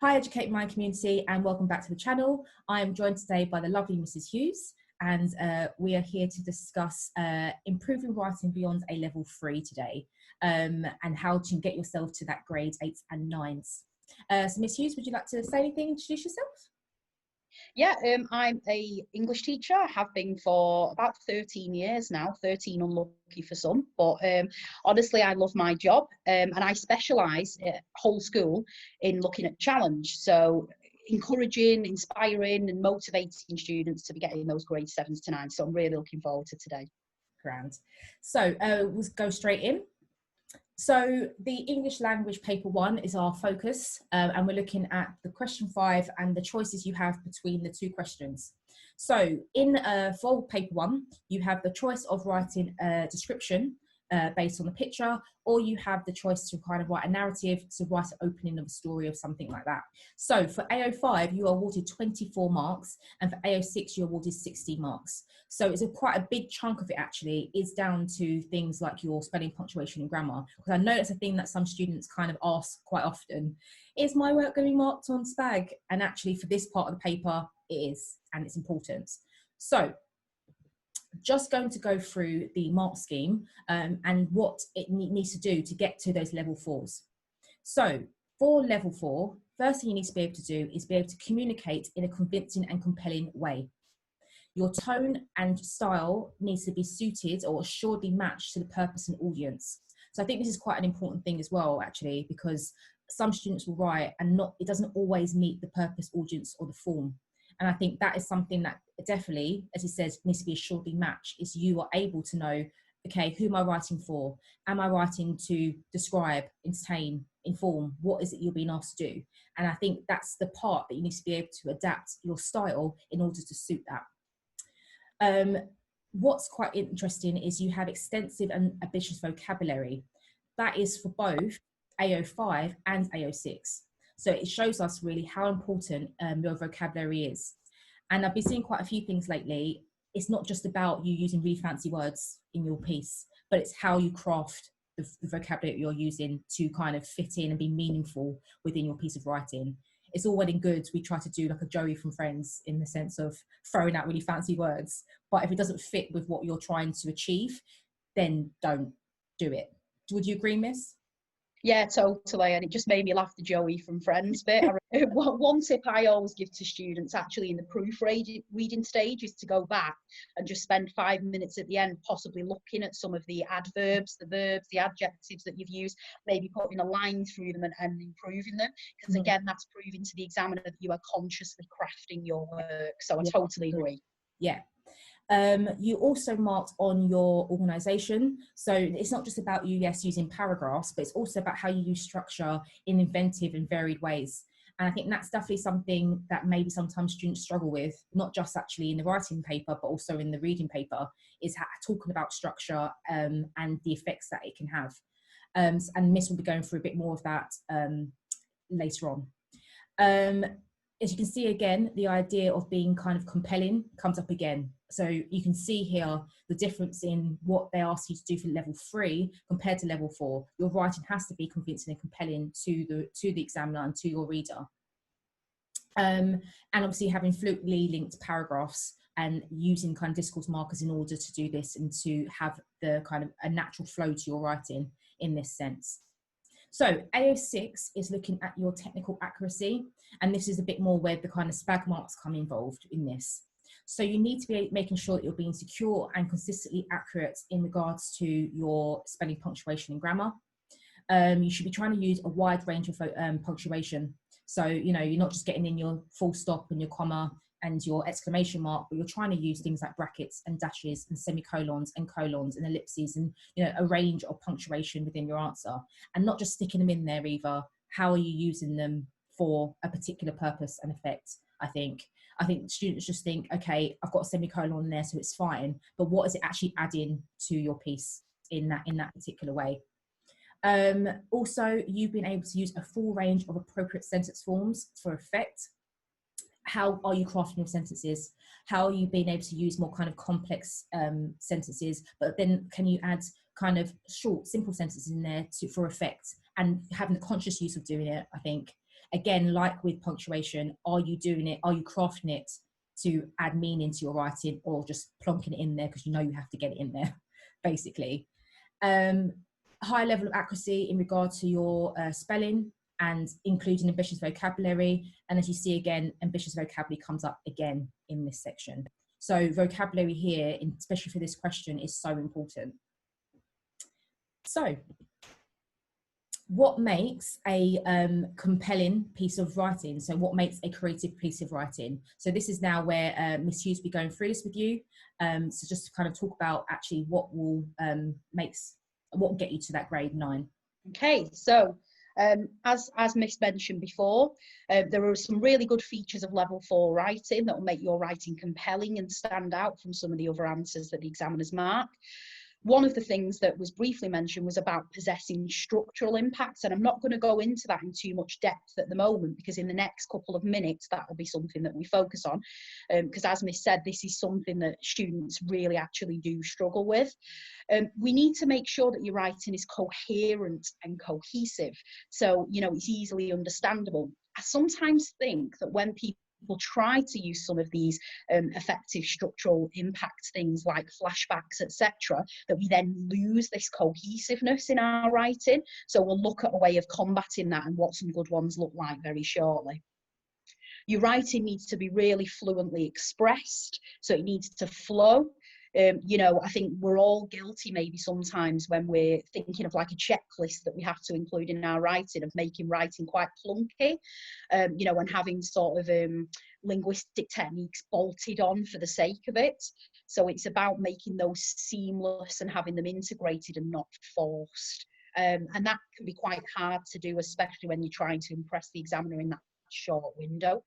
Hi Educate Mind community, and welcome back to the channel. I am joined today by the lovely Mrs. Hughes, and we are here to discuss improving writing beyond A level 3 today, and how to get yourself to that grade 8s and 9s. So Miss Hughes, would you like to say anything, introduce yourself? Yeah, I'm a English teacher. I have been for about 13 years now, 13 unlucky for some. But honestly, I love my job, and I specialise whole school in looking at challenge. So encouraging, inspiring and motivating students to be getting those grade 7s to 9s. So I'm really looking forward to today. Grand. So we'll go straight in. So the English language paper 1 is our focus, and we're looking at the question 5 and the choices you have between the two questions. So in for paper 1, you have the choice of writing a description based on the picture, or you have the choice to kind of write a narrative, to write an opening of a story or something like that. So for AO5, you are awarded 24 marks, and for AO6, you're awarded 60 marks. So it's quite a big chunk of it actually is down to things like your spelling, punctuation and grammar. Because I know it's a thing that some students kind of ask quite often. Is my work going to be marked on SPAG? And actually for this part of the paper, it is, and it's important. So just going to go through the mark scheme and what it needs to do to get to those level 4s. So for level 4, first thing you need to be able to do is be able to communicate in a convincing and compelling way. Your tone and style needs to be suited or assuredly matched to the purpose and audience. So I think this is quite an important thing as well, actually, because some students will write and it doesn't always meet the purpose, audience or the form. And I think that is something that definitely, as it says, needs to be assuredly matched, is you are able to know, okay, who am I writing for? Am I writing to describe, entertain, inform? What is it you're being asked to do? And I think that's the part that you need to be able to adapt your style in order to suit that. What's quite interesting is you have extensive and ambitious vocabulary. That is for both AO5 and AO6. So it shows us really how important your vocabulary is. And I've been seeing quite a few things lately. It's not just about you using really fancy words in your piece, but it's how you craft the vocabulary you're using to kind of fit in and be meaningful within your piece of writing. It's all well and good. We try to do like a Joey from Friends in the sense of throwing out really fancy words. But if it doesn't fit with what you're trying to achieve, then don't do it. Would you agree, Miss? Yeah, totally. And it just made me laugh, the Joey from Friends bit. One tip I always give to students actually in the proofreading stage is to go back and just spend 5 minutes at the end, possibly looking at some of the adverbs, the verbs, the adjectives that you've used, maybe putting a line through them and improving them. Because again, that's proving to the examiner that you are consciously crafting your work. So I totally agree. Yeah. You also marked on your organisation. So it's not just about you, yes, using paragraphs, but it's also about how you use structure in inventive and varied ways. And I think that's definitely something that maybe sometimes students struggle with, not just actually in the writing paper, but also in the reading paper, is talking about structure and the effects that it can have. And Miss will be going through a bit more of that later on. As you can see again, the idea of being kind of compelling comes up again. So you can see here the difference in what they ask you to do for level 3 compared to level 4. Your writing has to be convincing and compelling to the examiner and to your reader. And obviously having fluently linked paragraphs and using kind of discourse markers in order to do this and to have the kind of a natural flow to your writing in this sense. So AO6 is looking at your technical accuracy, and this is a bit more where the kind of SPAG marks come involved in this. So you need to be making sure that you're being secure and consistently accurate in regards to your spelling, punctuation and grammar. You should be trying to use a wide range of punctuation. So, you know, you're not just getting in your full stop and your comma and your exclamation mark, but you're trying to use things like brackets and dashes and semicolons and colons and ellipses and, you know, a range of punctuation within your answer, and not just sticking them in there either. How are you using them for a particular purpose and effect? I think students just think, okay, I've got a semicolon there, so it's fine. But what is it actually adding to your piece in that particular way? Also, you've been able to use a full range of appropriate sentence forms for effect. How are you crafting your sentences? How are you being able to use more kind of complex sentences, but then can you add kind of short, simple sentences in there for effect, and having the conscious use of doing it, I think. again, like with punctuation, are you doing it? Are you crafting it to add meaning to your writing, or just plonking it in there because you know you have to get it in there, basically? High level of accuracy in regard to your spelling and including ambitious vocabulary. And as you see again, ambitious vocabulary comes up again in this section. So vocabulary here, especially for this question, is so important. So what makes a compelling piece of writing? So what makes a creative piece of writing? So this is now where Miss Hughes will be going through this with you. So just to kind of talk about actually what will get you to that grade 9. Okay, so as Miss mentioned before, there are some really good features of level 4 writing that will make your writing compelling and stand out from some of the other answers that the examiners mark. One of the things that was briefly mentioned was about possessing structural impacts, and I'm not going to go into that in too much depth at the moment, because in the next couple of minutes that will be something that we focus on, because as Miss said, this is something that students really actually do struggle with. We need to make sure that your writing is coherent and cohesive, so it's easily understandable. I sometimes think that when people try to use some of these effective structural impact things like flashbacks, etc., that we then lose this cohesiveness in our writing. So we'll look at a way of combating that and what some good ones look like very shortly. Your writing needs to be really fluently expressed, so it needs to flow. I think we're all guilty maybe sometimes when we're thinking of like a checklist that we have to include in our writing, of making writing quite clunky, and having sort of linguistic techniques bolted on for the sake of it. So it's about making those seamless and having them integrated and not forced. And that can be quite hard to do, especially when you're trying to impress the examiner in that short window.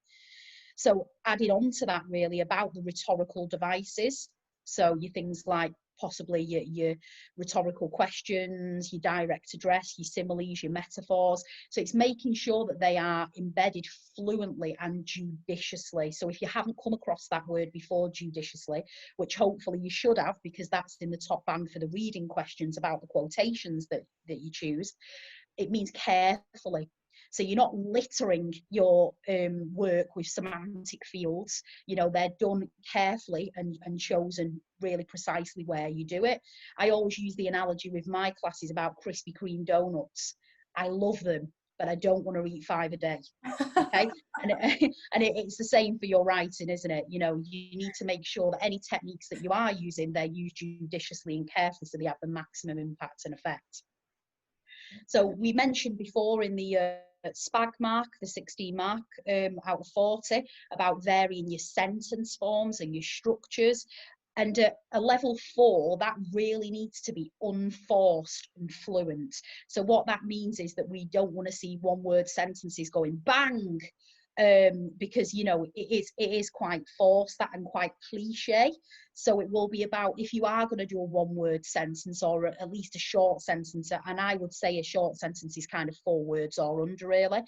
So added on to that, really, about the rhetorical devices. So your things like possibly your rhetorical questions, your direct address, your similes, your metaphors. So it's making sure that they are embedded fluently and judiciously. So if you haven't come across that word before, judiciously, which hopefully you should have, because that's in the top band for the reading questions about the quotations that you choose, it means carefully. So you're not littering your work with semantic fields. They're done carefully and chosen really precisely where you do it. I always use the analogy with my classes about Krispy Kreme donuts. I love them, but I don't want to eat 5 a day. Okay, and it's the same for your writing, isn't it? You need to make sure that any techniques that you are using, they're used judiciously and carefully, so they have the maximum impact and effect. So we mentioned before in the SPAG mark, the 16 mark out of 40, about varying your sentence forms and your structures. And a level 4, that really needs to be unforced and fluent. So what that means is that we don't want to see one-word sentences going bang, because it is quite forced, that, and quite cliche. So it will be about, if you are going to do a one-word sentence, or at least a short sentence, and I would say a short sentence is kind of 4 words or under, really,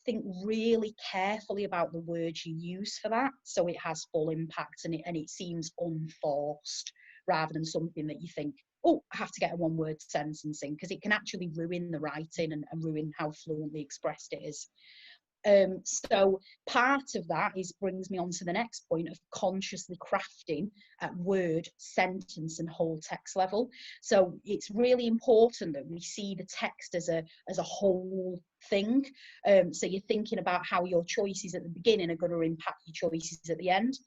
think really carefully about the words you use for that, so it has full impact and it seems unforced, rather than something that you think, oh, I have to get a one-word sentence in, because it can actually ruin the writing and ruin how fluently expressed it is. So part of that brings me on to the next point of consciously crafting at word, sentence and whole text level. So it's really important that we see the text as a whole thing. So you're thinking about how your choices at the beginning are going to impact your choices at the end.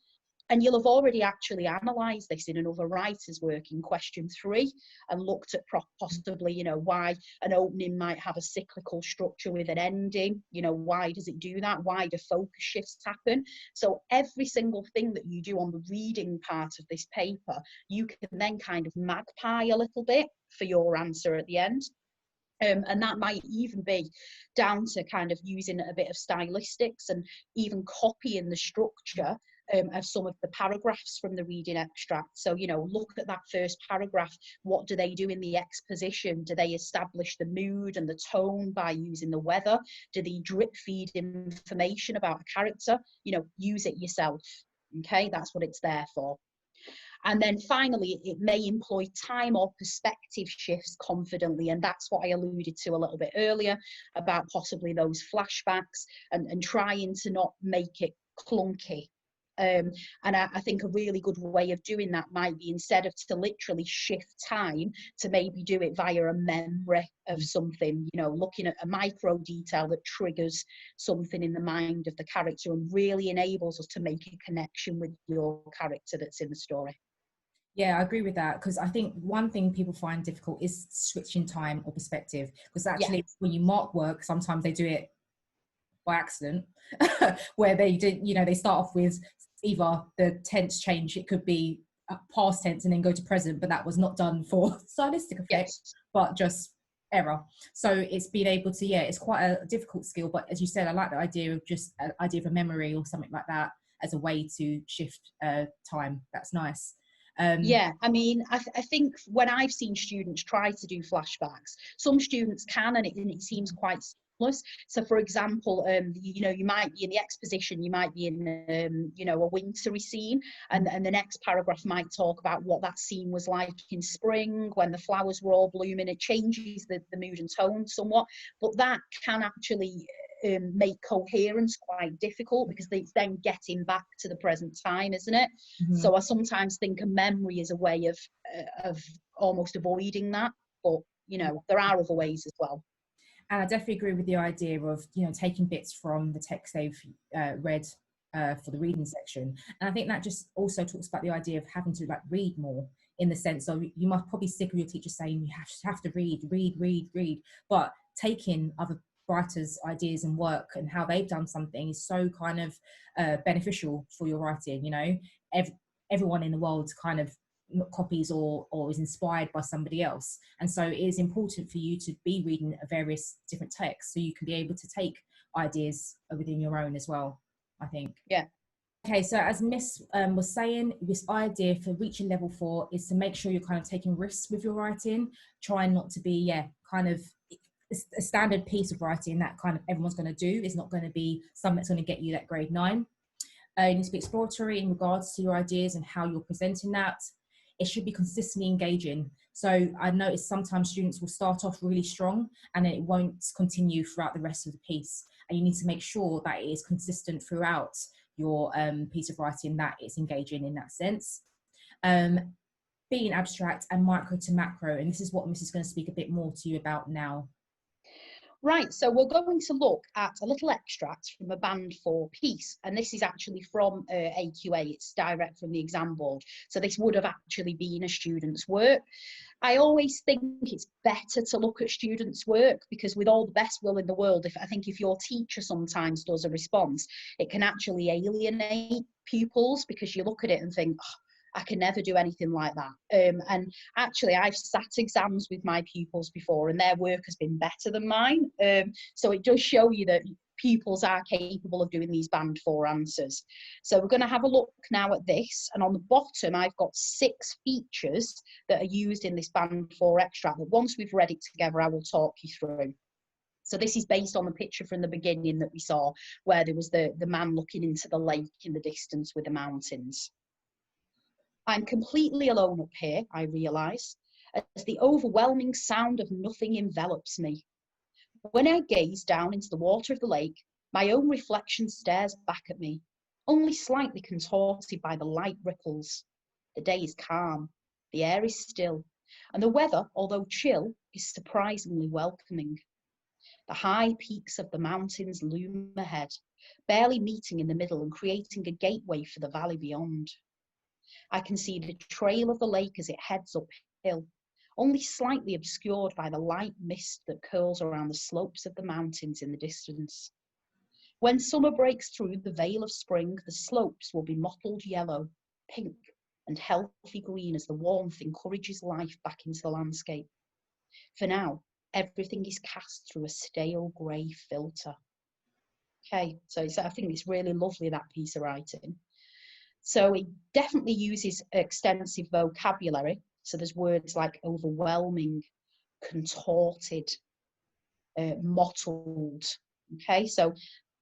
And you'll have already actually analysed this in another writer's work in question 3 and looked at possibly, why an opening might have a cyclical structure with an ending. Why does it do that? Why do focus shifts happen? So every single thing that you do on the reading part of this paper, you can then kind of magpie a little bit for your answer at the end. And that might even be down to kind of using a bit of stylistics and even copying the structure of some of the paragraphs from the reading extract. So, look at that first paragraph. What do they do in the exposition? Do they establish the mood and the tone by using the weather? Do they drip feed information about a character? Use it yourself. Okay, that's what it's there for. And then finally, it may employ time or perspective shifts confidently. And that's what I alluded to a little bit earlier about possibly those flashbacks and trying to not make it clunky. And I think a really good way of doing that might be, instead of to literally shift time, to maybe do it via a memory of something, you know, looking at a micro detail that triggers something in the mind of the character and really enables us to make a connection with your character that's in the story. Yeah, I agree with that, because I think one thing people find difficult is switching time or perspective, because actually when you mark work, sometimes they do it by accident where they did, you know, they start off with either the tense change, it could be past tense and then go to present, but that was not done for stylistic effect, but just error. So it's being able to, yeah, it's quite a difficult skill, but as you said, I like the idea of just an idea of a memory or something like that as a way to shift time. That's nice. Yeah, I mean, I think when I've seen students try to do flashbacks, some students can, and it seems quite seamless. So, for example, you know, you might be in the exposition, you might be in, you know, a wintry scene, and the next paragraph might talk about what that scene was like in spring when the flowers were all blooming. It changes the mood and tone somewhat, but that can actually make coherence quite difficult, because it's then getting back to the present time, isn't it? So I sometimes think a memory is a way of almost avoiding that, but you know, there are other ways as well. And I definitely agree with the idea of, you know, taking bits from the text they've read for the reading section. And I think that just also talks about the idea of having to like read more, in the sense of you must probably sick of your teacher saying you have to read, but taking other writers' ideas and work and how they've done something is so kind of beneficial for your writing. You know, everyone in the world kind of copies or is inspired by somebody else, and so it is important for you to be reading various different texts so you can be able to take ideas within your own as well, I think. Yeah. Okay, so as Miss was saying, this idea for reaching level 4 is to make sure you're kind of taking risks with your writing, trying not to be kind of a standard piece of writing that kind of everyone's going to do. Is not going to be something that's going to get you that grade 9. You need to be exploratory in regards to your ideas and how you're presenting that. It should be consistently engaging. So I noticed sometimes students will start off really strong and then it won't continue throughout the rest of the piece. And you need to make sure that it is consistent throughout your piece of writing, that it's engaging in that sense. Being abstract and micro to macro. And this is what Miss is going to speak a bit more to you about now. Right, so we're going to look at a little extract from a Band 4 piece, and this is actually from AQA, it's direct from the exam board, so this would have actually been a student's work. I always think it's better to look at students' work, because with all the best will in the world, I think if your teacher sometimes does a response, it can actually alienate pupils, because you look at it and think, oh, I can never do anything like that. And actually, I've sat exams with my pupils before and their work has been better than mine. So it does show you that pupils are capable of doing these Band 4 answers. So we're going to have a look now at this. And on the bottom, I've got 6 features that are used in this Band 4 extract that once we've read it together, I will talk you through. So this is based on the picture from the beginning that we saw, where there was the man looking into the lake in the distance with the mountains. I'm completely alone up here, I realise, as the overwhelming sound of nothing envelops me. When I gaze down into the water of the lake, my own reflection stares back at me, only slightly contorted by the light ripples. The day is calm, the air is still, and the weather, although chill, is surprisingly welcoming. The high peaks of the mountains loom ahead, barely meeting in the middle and creating a gateway for the valley beyond. I can see the trail of the lake as it heads uphill, only slightly obscured by the light mist that curls around the slopes of the mountains in the distance. When summer breaks through the veil of spring, the slopes will be mottled yellow, pink, and healthy green as the warmth encourages life back into the landscape. For now, everything is cast through a stale grey filter. Okay, so I think it's really lovely, that piece of writing. So it definitely uses extensive vocabulary. So there's words like overwhelming, contorted, mottled. Okay, so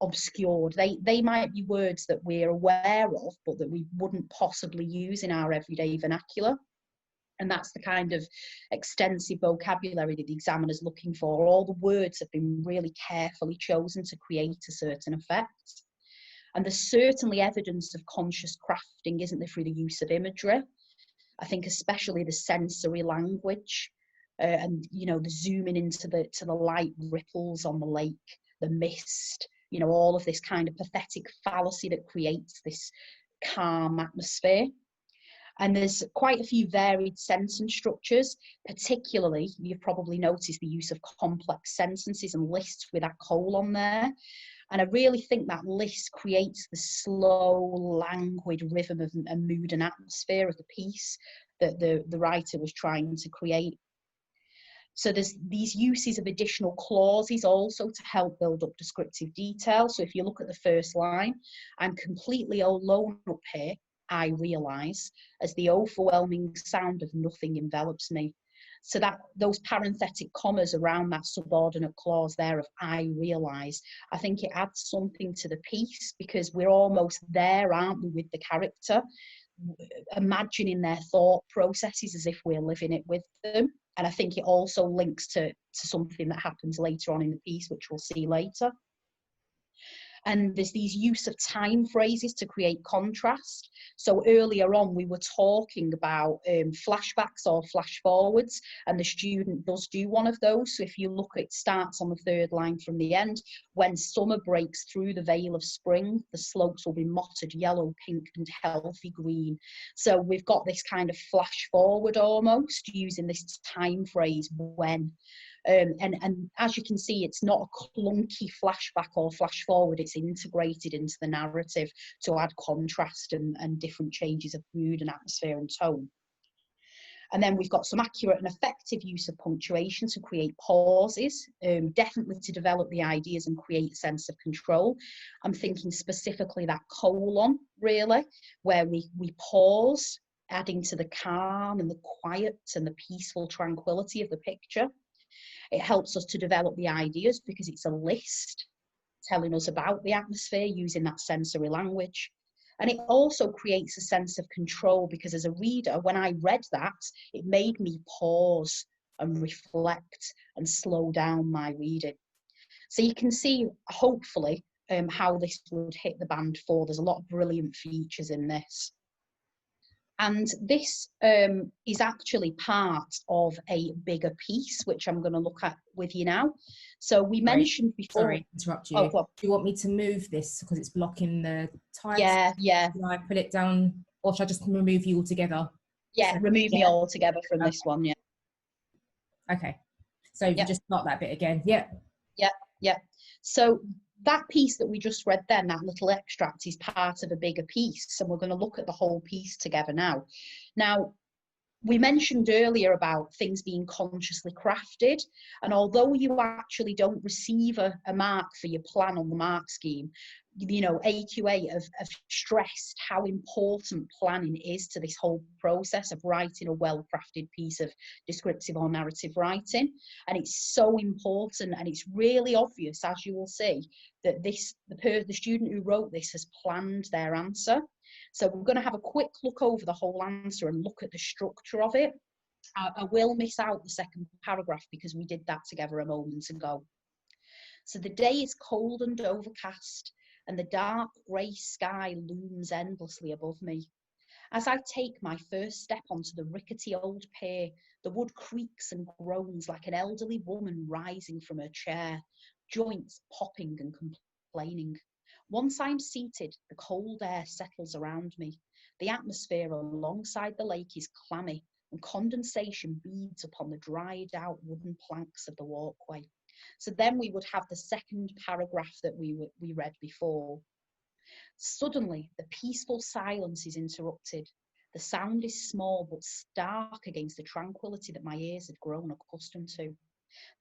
obscured. They might be words that we're aware of, but that we wouldn't possibly use in our everyday vernacular. And that's the kind of extensive vocabulary that the examiner's looking for. All the words have been really carefully chosen to create a certain effect. And there's certainly evidence of conscious crafting, isn't there, through the use of imagery. I think especially the sensory language, and, you know, the zooming into the light ripples on the lake, the mist, you know, all of this kind of pathetic fallacy that creates this calm atmosphere. And there's quite a few varied sentence structures, particularly, you've probably noticed the use of complex sentences and lists with that colon there. And I really think that list creates the slow, languid rhythm of, and mood and atmosphere of the piece that the writer was trying to create. So there's these uses of additional clauses also to help build up descriptive detail. So if you look at the first line, I'm completely alone up here, I realise, as the overwhelming sound of nothing envelops me. So that those parenthetic commas around that subordinate clause there of I realise, I think it adds something to the piece, because we're almost there, aren't we, with the character, imagining their thought processes as if we're living it with them. And I think it also links to something that happens later on in the piece, which we'll see later. And there's these use of time phrases to create contrast. So earlier on, we were talking about flashbacks or flash forwards, and the student does do one of those. So if you look, it starts on the third line from the end. When summer breaks through the veil of spring, the slopes will be mottled yellow, pink, and healthy green. So we've got this kind of flash forward almost, using this time phrase, when. And as you can see, it's not a clunky flashback or flash forward, it's integrated into the narrative to add contrast and different changes of mood and atmosphere and tone. And then we've got some accurate and effective use of punctuation to create pauses, definitely to develop the ideas and create a sense of control. I'm thinking specifically that colon, really, where we pause, adding to the calm and the quiet and the peaceful tranquility of the picture. It helps us to develop the ideas because it's a list telling us about the atmosphere using that sensory language. And it also creates a sense of control, because as a reader, when I read that, it made me pause and reflect and slow down my reading. So you can see, hopefully, how this would hit the band 4. There's a lot of brilliant features in this. And this is actually part of a bigger piece, which I'm going to look at with you now. So we mentioned before... Sorry, to interrupt you. Oh, well, do you want me to move this because it's blocking the type? Yeah. Can I put it down, or should I just remove you altogether? Yeah, So, remove me altogether from this one, yeah. Okay. So if you just start that bit again. Yeah. So that piece that we just read then, that little extract, is part of a bigger piece, and we're going to look at the whole piece together now. Now, we mentioned earlier about things being consciously crafted, and although you actually don't receive a mark for your plan on the mark scheme, you know, AQA have stressed how important planning is to this whole process of writing a well-crafted piece of descriptive or narrative writing. And it's so important, and it's really obvious, as you will see, that the student who wrote this has planned their answer. So we're going to have a quick look over the whole answer and look at the structure of it. I will miss out the second paragraph because we did that together a moment ago. So the day is cold and overcast, and the dark grey sky looms endlessly above me. As I take my first step onto the rickety old pier, the wood creaks and groans like an elderly woman rising from her chair, joints popping and complaining. Once I'm seated, the cold air settles around me. The atmosphere alongside the lake is clammy, and condensation beads upon the dried out wooden planks of the walkway. So then we would have the second paragraph that we read before. Suddenly, the peaceful silence is interrupted. The sound is small but stark against the tranquility that my ears had grown accustomed to.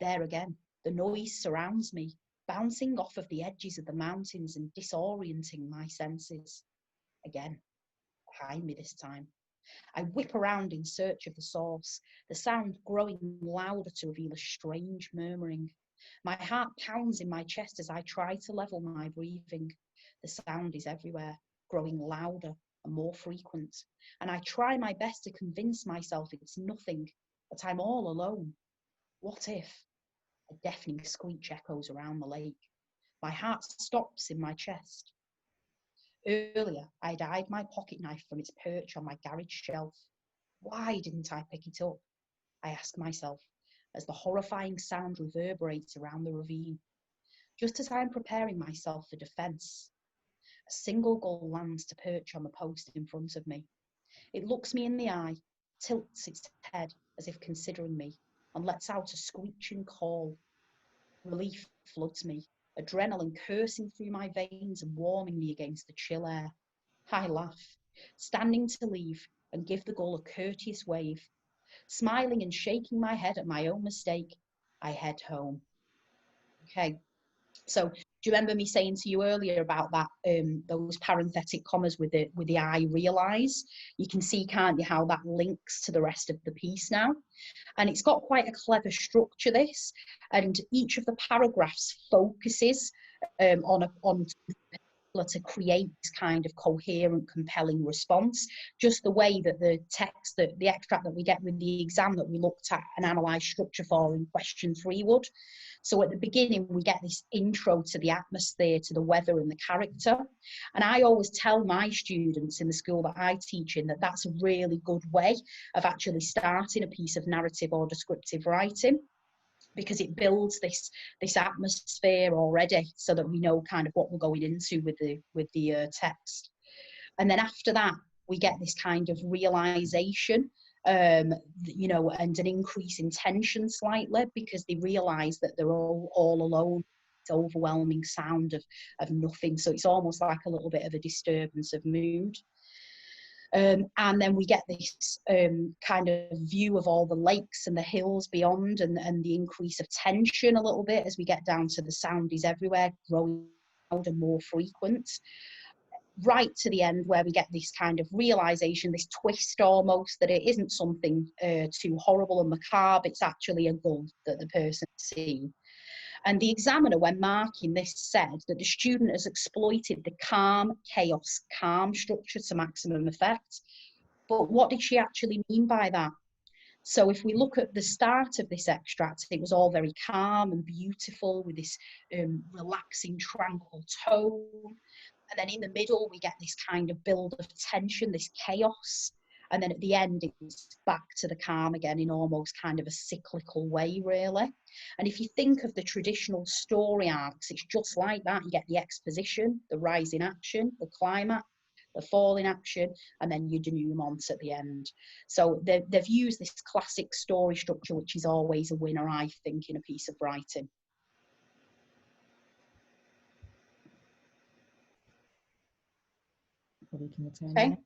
There again, the noise surrounds me, bouncing off of the edges of the mountains and disorienting my senses. Again, behind me this time. I whip around in search of the source, the sound growing louder to reveal a strange murmuring. My heart pounds in my chest as I try to level my breathing. The sound is everywhere, growing louder and more frequent. And I try my best to convince myself it's nothing, that I'm all alone. What if? A deafening screech echoes around the lake. My heart stops in my chest. Earlier, I'd eyed my pocket knife from its perch on my garage shelf. Why didn't I pick it up? I ask myself, as the horrifying sound reverberates around the ravine. Just as I'm preparing myself for defence, a single gull lands to perch on the post in front of me. It looks me in the eye, tilts its head as if considering me, and lets out a screeching call. Relief floods me, adrenaline coursing through my veins and warming me against the chill air. I laugh, standing to leave and give the gull a courteous wave. Smiling and shaking my head at my own mistake, I head home. Okay, so do you remember me saying to you earlier about that those parenthetic commas with the I realise? You can see, can't you, how that links to the rest of the piece now? And it's got quite a clever structure, this, and each of the paragraphs focuses on to create this kind of coherent, compelling response, just the way that the text, the extract that we get with the exam that we looked at and analysed structure for in question 3 would. So at the beginning, we get this intro to the atmosphere, to the weather and the character. And I always tell my students in the school that I teach in that that's a really good way of actually starting a piece of narrative or descriptive writing, because it builds this atmosphere already, so that we know kind of what we're going into with the text. And then after that, we get this kind of realization, you know, and an increase in tension slightly, because they realize that they're all alone. It's overwhelming sound of nothing. So it's almost like a little bit of a disturbance of mood. And then we get this kind of view of all the lakes and the hills beyond, and the increase of tension a little bit as we get down to the sound is everywhere, growing louder, more frequent. Right to the end, where we get this kind of realization, this twist almost, that it isn't something too horrible and macabre, it's actually a gull that the person's seen. And the examiner, when marking this, said that the student has exploited the calm, chaos, calm structure to maximum effect. But what did she actually mean by that? So if we look at the start of this extract, it was all very calm and beautiful with this relaxing, tranquil tone. And then in the middle, we get this kind of build of tension, this chaos. And then at the end, it's back to the calm again in almost kind of a cyclical way, really. And if you think of the traditional story arcs, it's just like that. You get the exposition, the rise in action, the climax, the fall in action, and then your denouement at the end. So they've used this classic story structure, which is always a winner, I think, in a piece of writing. Probably can return. Okay.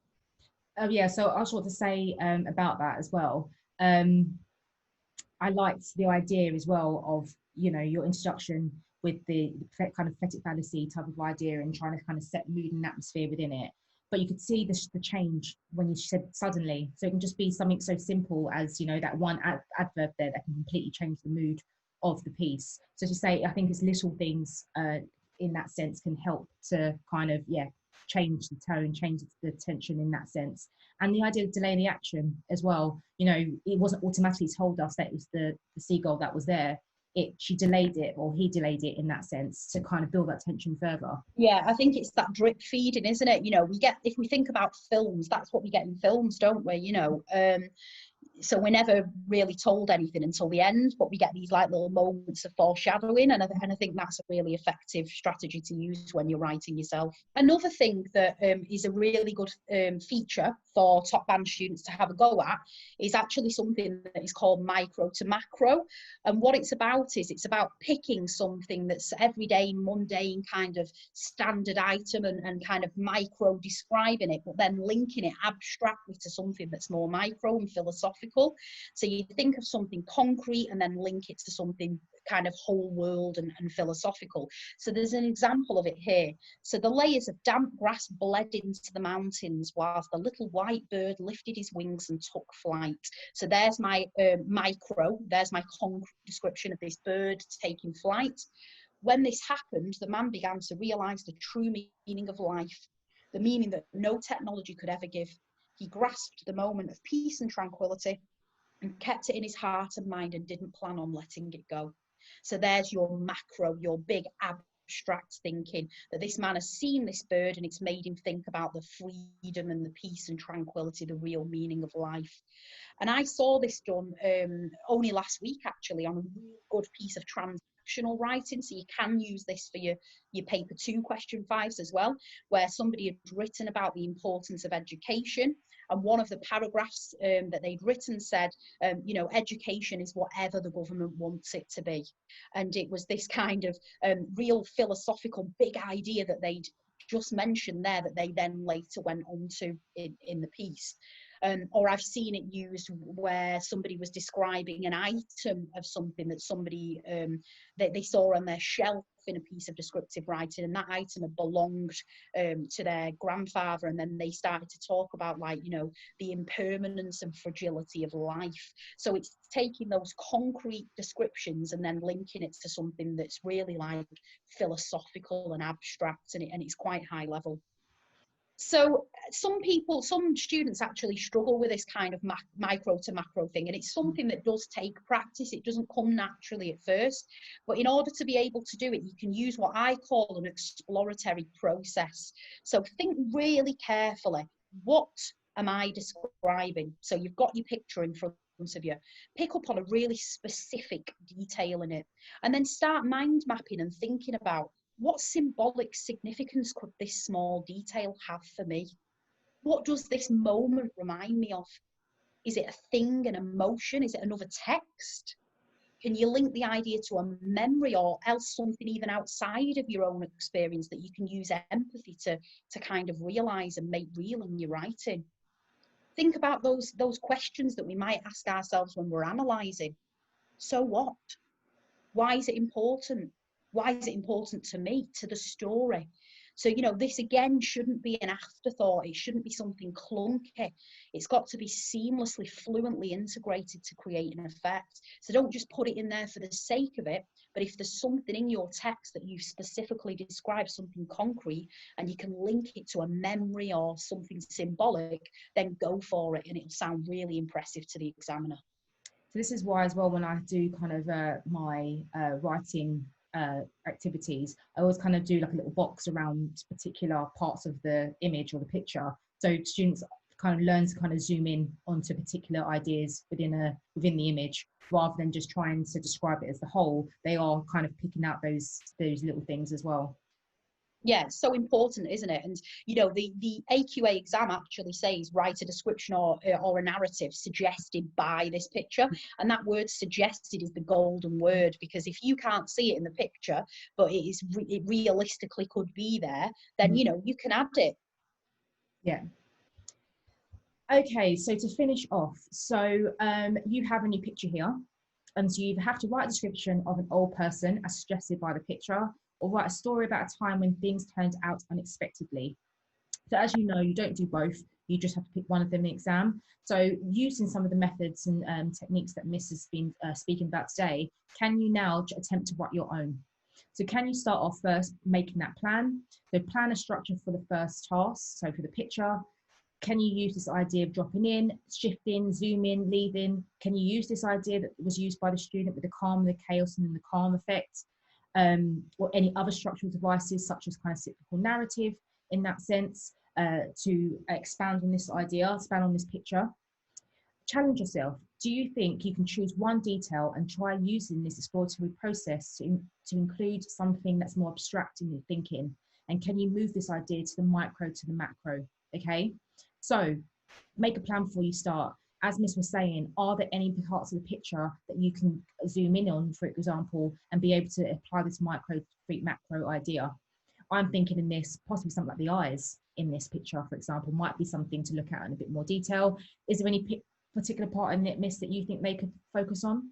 Oh yeah, so I just want to say about that as well. I liked the idea as well of, you know, your introduction with the kind of prophetic fallacy type of idea and trying to kind of set mood and atmosphere within it. But you could see the change when you said suddenly. So it can just be something so simple as, you know, that one adverb there that can completely change the mood of the piece. So to say, I think it's little things in that sense can help to kind of, yeah, change the tone, change the tension in that sense. And the idea of delaying the action as well, you know, it wasn't automatically told us that it was the seagull that was there. She delayed it, or he delayed it in that sense, to kind of build that tension further. Yeah, I think it's that drip feeding, isn't it? You know, we get, if we think about films, that's what we get in films, don't we? You know, so we're never really told anything until the end, but we get these like little moments of foreshadowing, and I think that's a really effective strategy to use when you're writing yourself. Another thing that is a really good feature for top band students to have a go at is actually something that is called micro to macro. And what it's about is it's about picking something that's everyday, mundane, kind of standard item, and kind of micro describing it, but then linking it abstractly to something that's more micro and philosophical. philosophical. So you think of something concrete and then link it to something kind of whole world and philosophical. So there's an example of it here. So the layers of damp grass bled into the mountains whilst the little white bird lifted his wings and took flight. So there's my there's my concrete description of this bird taking flight. When this happened, the man began to realise the true meaning of life, the meaning that no technology could ever give. He grasped the moment of peace and tranquility and kept it in his heart and mind and didn't plan on letting it go. So there's your macro, your big abstract thinking, that this man has seen this bird and it's made him think about the freedom and the peace and tranquility, the real meaning of life. And I saw this done only last week, actually, on a really good piece of transactional writing. So you can use this for your paper 2 question 5s as well, where somebody had written about the importance of education. And one of the paragraphs that they'd written said, you know, education is whatever the government wants it to be. And it was this kind of real philosophical big idea that they'd just mentioned there that they then later went on to in the piece. Or I've seen it used where somebody was describing an item of something that somebody that they saw on their shelf in a piece of descriptive writing, and that item had belonged to their grandfather, and then they started to talk about, like, you know, the impermanence and fragility of life. So it's taking those concrete descriptions and then linking it to something that's really like philosophical and abstract, and it's quite high level. So some students actually struggle with this kind of micro to macro thing, and it's something that does take practice. It doesn't come naturally at first, but in order to be able to do it, you can use what I call an exploratory process. So think really carefully, what am I describing? So you've got your picture in front of you, pick up on a really specific detail in it, and then start mind mapping and thinking about, what symbolic significance could this small detail have for me? What does this moment remind me of? Is it a thing, an emotion? Is it another text? Can you link the idea to a memory, or else something even outside of your own experience that you can use empathy to kind of realise and make real in your writing? Think about those questions that we might ask ourselves when we're analysing. So what? Why is it important? Why is it important to me, to the story? So, you know, this again shouldn't be an afterthought. It shouldn't be something clunky. It's got to be seamlessly, fluently integrated to create an effect. So don't just put it in there for the sake of it, but if there's something in your text that you specifically describe, something concrete, and you can link it to a memory or something symbolic, then go for it, and it'll sound really impressive to the examiner. So this is why as well, when I do kind of my writing activities, I always kind of do like a little box around particular parts of the image or the picture, so students kind of learn to kind of zoom in onto particular ideas within the image, rather than just trying to describe it as the whole. They are kind of picking out those little things as well. Yeah, it's so important, isn't it? And, you know, the AQA exam actually says write a description or a narrative suggested by this picture. And that word suggested is the golden word, because if you can't see it in the picture, but it realistically could be there, then, you know, you can add it. Yeah. Okay, so to finish off, so you have a new picture here, and so you have to write a description of an old person as suggested by the picture, or write a story about a time when things turned out unexpectedly. So as you know, you don't do both, you just have to pick one of them in the exam. So using some of the methods and techniques that Miss has been speaking about today, can you now attempt to write your own? So can you start off first making that plan? So plan a structure for the first task, so for the picture. Can you use this idea of dropping in, shifting, zooming, leaving? Can you use this idea that was used by the student with the calm, the chaos, and then the calm effect? Or any other structural devices such as kind of cyclical narrative in that sense, to expand on this idea, expand on this picture. Challenge yourself. Do you think you can choose one detail and try using this exploratory process to include something that's more abstract in your thinking? And can you move this idea to the micro, to the macro? Okay, so make a plan before you start. As Miss was saying, are there any parts of the picture that you can zoom in on, for example, and be able to apply this micro, macro idea? I'm thinking in this, possibly something like the eyes in this picture, for example, might be something to look at in a bit more detail. Is there any particular part in Knit Miss that you think they could focus on?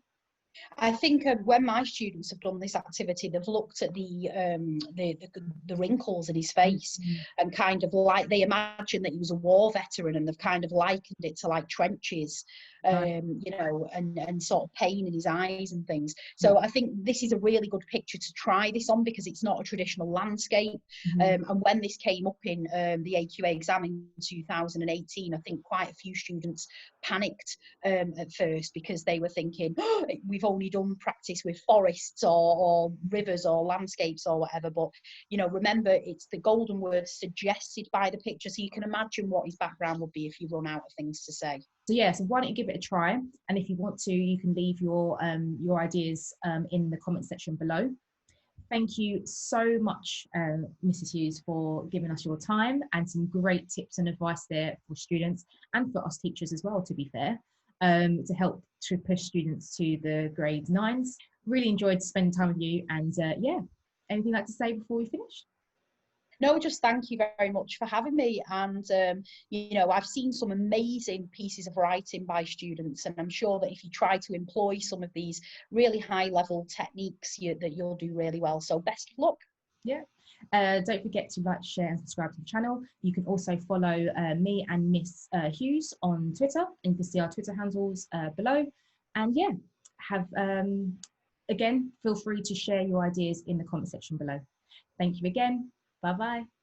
I think when my students have done this activity, they've looked at the wrinkles in his face, Mm-hmm. and kind of like they imagine that he was a war veteran, and they've kind of likened it to like trenches, Right. you know, and sort of pain in his eyes and things. Yeah. So I think this is a really good picture to try this on, because it's not a traditional landscape. Mm-hmm. And when this came up in the AQA exam in 2018, I think quite a few students panicked at first, because they were thinking, oh, we've only done practice with forests or rivers or landscapes or whatever. But, you know, remember, it's the golden word suggested by the picture, so you can imagine what his background would be if you run out of things to say. So yeah, so why don't you give it a try? And if you want to, you can leave your ideas in the comment section below. Thank you so much, Mrs. Hughes, for giving us your time and some great tips and advice there for students and for us teachers as well, to be fair, to help to push students to the grade 9s. Really enjoyed spending time with you, and yeah, anything you'd like to say before we finish? No, just thank you very much for having me. And, you know, I've seen some amazing pieces of writing by students, and I'm sure that if you try to employ some of these really high level techniques, that you'll do really well. So best of luck. Yeah. Don't forget to like, share and subscribe to the channel. You can also follow me and Miss Hughes on Twitter, and you can see our Twitter handles below. And yeah, have again, feel free to share your ideas in the comment section below. Thank you again. Bye bye.